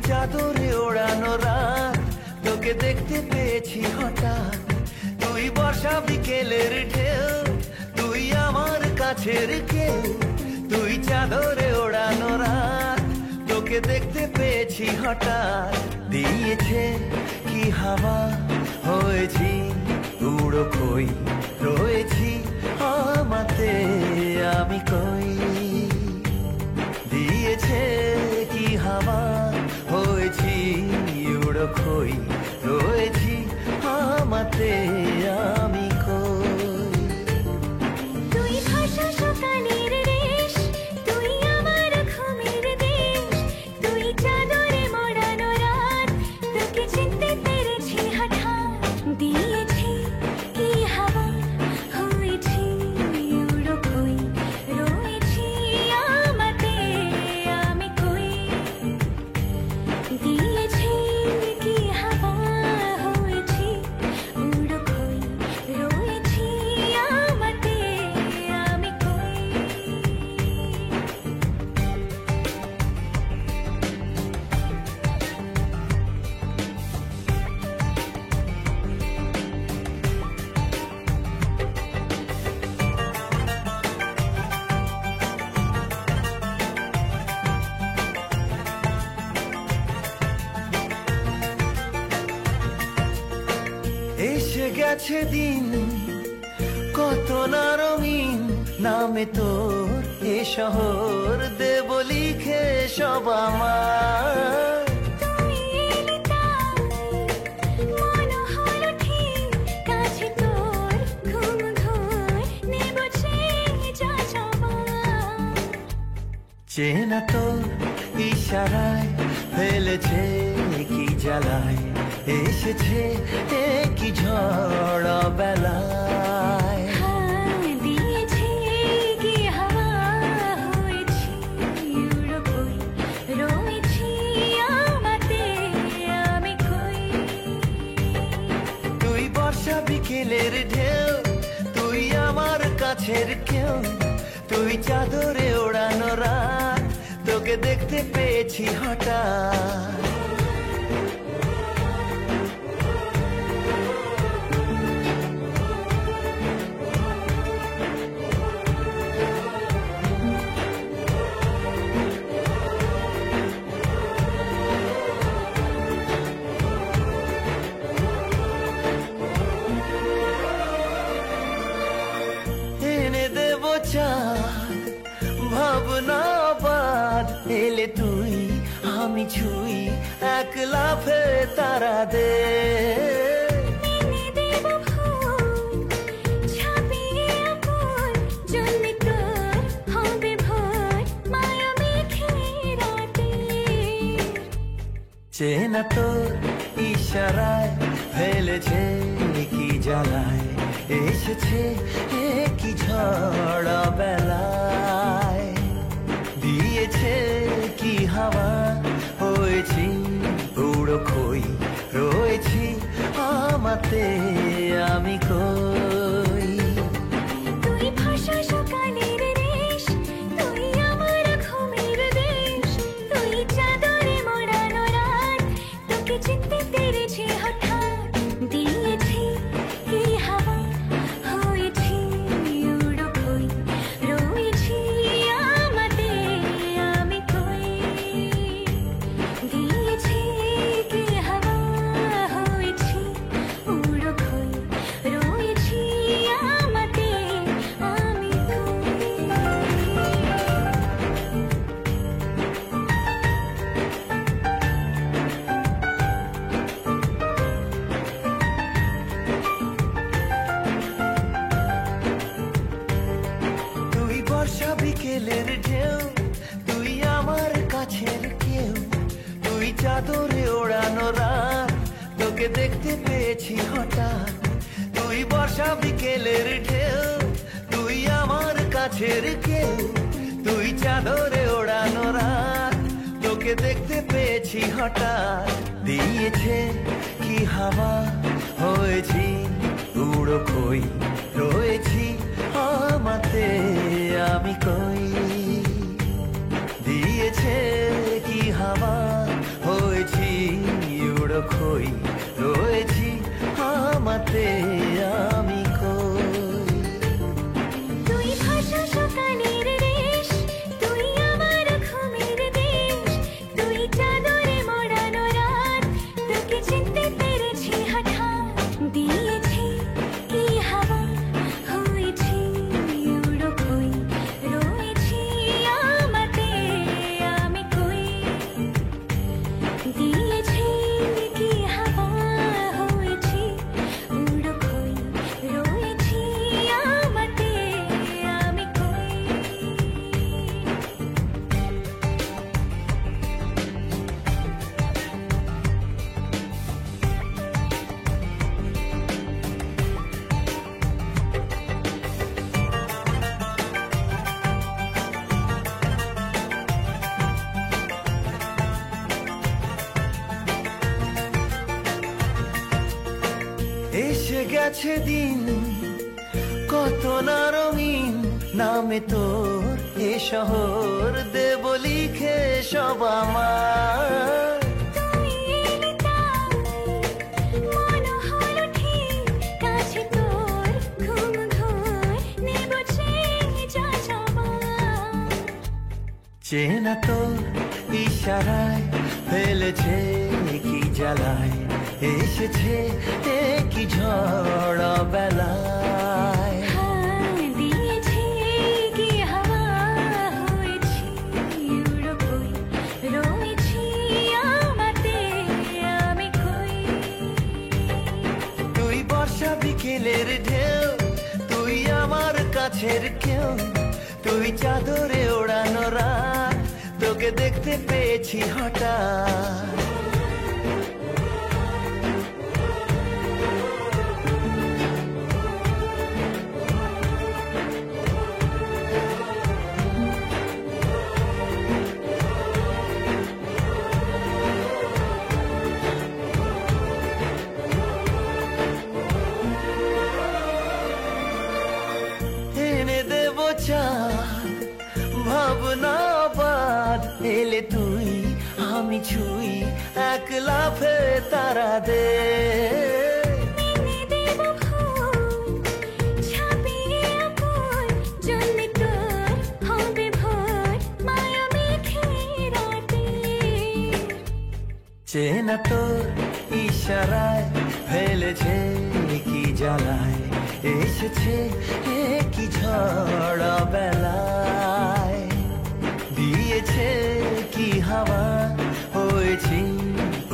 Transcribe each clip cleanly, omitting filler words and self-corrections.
চাদরে ওড়ানো রাত, তোকে দেখতে পেয়েছি হঠাৎ। তুই বর্ষা বিকেলের ঢেউ, তুই আমার কাছের কেউ। তুই চাদরে ওড়ানো রাত, তোকে দেখতে পেয়েছি হঠাৎ। দিয়েছে কি হাওয়া, হয়েছি উড়ো কই, রয়েছি আমাতে আমি কই। দিয়েছে কি হাওয়া, হয়েছি উড়ো কই, রয়েছি আমাতে আমি কই। তুই ভাষা সকালের রেশ, তুই আমার ঘুমের দেশ। তুই চাদরে মোড়ানো রাত, তোকে চিনতে পেরেছি হঠাৎ। দিয়েছি কি হাওয়া, হয়েছি উড়ো কই, রয়েছি আমাতে আমি কই। দিয়েছি কি হাওয়া, হয়েছি উড়ো কই, রয়েছি আমাতে আমি কই। এসে গেছে দিন কত না রঙিন, নামে তোর এ শহর দেব লিখে সব আমার। তুই এলি তাই মন হলো ঠিক, কাছে তোর ঘুম ঘোর নেব যা সবার। চেনা তোর ইশারায় ফেলেছে কি জ্বালায়, এসেছে এ কি ঝড় বেলায়। দিয়েছি কি হাওয়া, হয়েছি উড়ো কই, রয়েছি আমাতে আমি কই। তুই বর্ষা বিকেলের ঢেউ, তুই আমার কাছের কেউ। তুই চাদরে ওড়ানো রাত, তোকে দেখতে পেয়েছি হঠাৎ। এনে দেব চাঁদ ভাবনা বাদ, এলে তুই আমি ছুই এক লাফে তারা দে। এনে দেব ফুল ছাপিয়ে আপন, জন্মে তোর হবে ভোর মায়া মেঘে রাতে। চেনা তোর ইশারায় ফেলেছে কি জ্বালায়, এসেছে এ কি ঝড় বেলায়। দিয়েছে কি হাওয়া, হয়েছি উড়ো কই, রয়েছি আমাতে আমি কই। তুই ভাষা সকালের রেশ, তুই আমার ঘুমের দেশ। তুই চাদরে মোড়ানো রাত, তোকে চিনতে পেরেছি হঠাৎ। দিয়েছি কি হাওয়া, হয়েছি উড়ো কই, রয়েছি আমাতে আমি কই। দিয়েছি কি হাওয়া, হয়েছি উড়ো কই, রয়েছি আমাতে আমি কই। তুই বর্ষা বিকেলের ঢেউ, তুই আমার কাছের কেউ। তুই চাদরে ওড়ানো রাত, তোকে দেখতে পেয়েছি হঠাৎ। তুই বর্ষা বিকেলের ঢেউ, তুই আমার কাছের কেউ। তুই চাদরে ওড়ানো রাত, তোকে দেখতে পেয়েছি হঠাৎ। দিয়েছে কি হাওয়া, হয়েছি উড়ো কই, রয়েছি আমাতে আমি কই। দিয়েছে কি হাওয়া, হয়েছি কই রয়েছি আমাতে আমি কই। তুই ভাষা সকালের রেশ, তুই আমার ঘুমের দেশ, তুই চাদরে মোড়ানো রাত, তোকে চিনতে পেরেছি হঠাৎ। দিয়েছি কি হাওয়া, হয়েছি উড়ো কই রয়েছি আমাতে আমি কই। দিয়েছি কি হাওয়া, হয়েছি উড়ো কই রয়েছি আমাতে আমি কই। এসে গেছে দিন কত না রঙিন, নামে তোর এ শহর দেব লিখে সব আমার। তুই এলি তাই মন হলো ঠিক, কাছে তোর ঘুম ঘোর নেব চেয়ে যা যাবার। চেনা তোর ইশারায় ফেলেছে কি জ্বালায়, এসেছে এ কি ঝড় বেলায়। দিয়েছি কি হাওয়া, হয়েছি উড়ো কই রয়েছি আমাতে আমি কই। তুই বর্ষা বিকেলের ঢেউ, তুই আমার কাছের কেউ, তুই চাদরে ওড়ানো রাত, তোকে দেখতে পেয়েছি হঠাৎ। এনে দেব চাঁদ ভাবনা বাদ, এলে তুই আমি ছুই এক লাফে তারা দে। এনে দেব ফুল ছাপিয়ে আপন, জ্বললে তোর হবে ভোর মায়া মেঘে রাতে। চেনা তোর ইশারায় ফেলেছে কি জ্বালায়, এসেছে এ কি ঝড় বেলায়। দিয়েছে কি হাওয়া, হয়েছি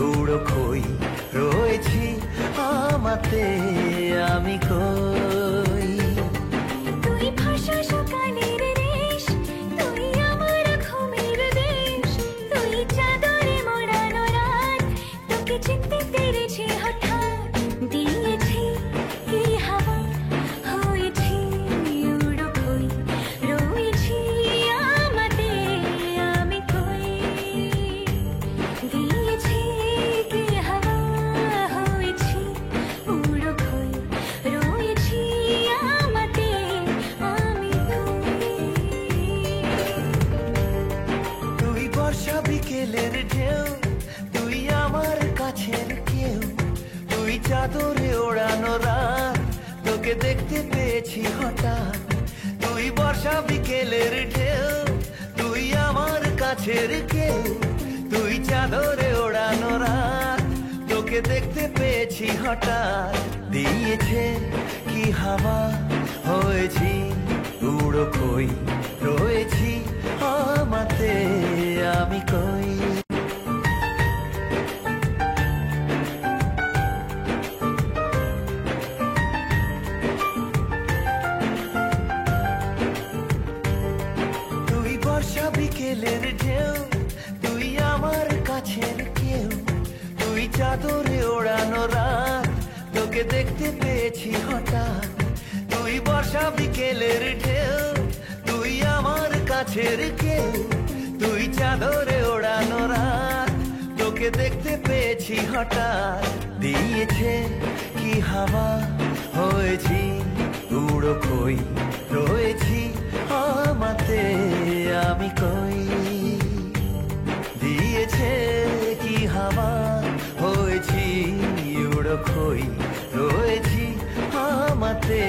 উড়ো কই রয়েছি আমাতে আমি কই। তুই ভাষা সকালের রেশ, তুই আমার ঘুমের দেশ, তুই চাদরে মোড়ানো রাত, তোকে চিনতে পেরেছি হঠাৎ। দিয়েছি কি হাওয়া, হয়েছি উড়ো কই রয়েছি আমাতে আমি কই। দিয়েছি কি হাওয়া, হয়েছি উড়ো কই রয়েছি আমাতে আমি কই। তুই বর্ষা বিকেলের ঢেউ, তুই আমার কাছের কেউ, তুই চাদরে ওড়ানো রাত, তোকে দেখতে পেয়েছি হঠাৎ। তুই বর্ষা বিকেলের ঢেউ, তুই আমার কাছের কেউ, তুই চাদরে ওড়ানো রাত, তোকে দেখতে পেয়েছি হঠাৎ। দিয়েছে কি হাওয়া, হয়েছি উড়ো কই রয়েছি আমাতে আমি কই। তুই বর্ষা বিকেলের ঢেউ, তুই আমার কাছের কেউ, তুই চাদরে ওড়ানো রাত, তোকে দেখতে পেয়েছি হঠাৎ। তুই বর্ষা বিকেলের ঢেউ, তুই আমার কাছের কেউ, তুই চাদরে ওড়ানো রাত, তোকে দেখতে পেয়েছি হঠাৎ। দিয়েছে কি হাওয়া, হয়েছি উড়ো কই রয়েছি আমাতে আমি কই। দিয়েছে কি হাওয়া, হয়েছি খই রয়েছি আমাতে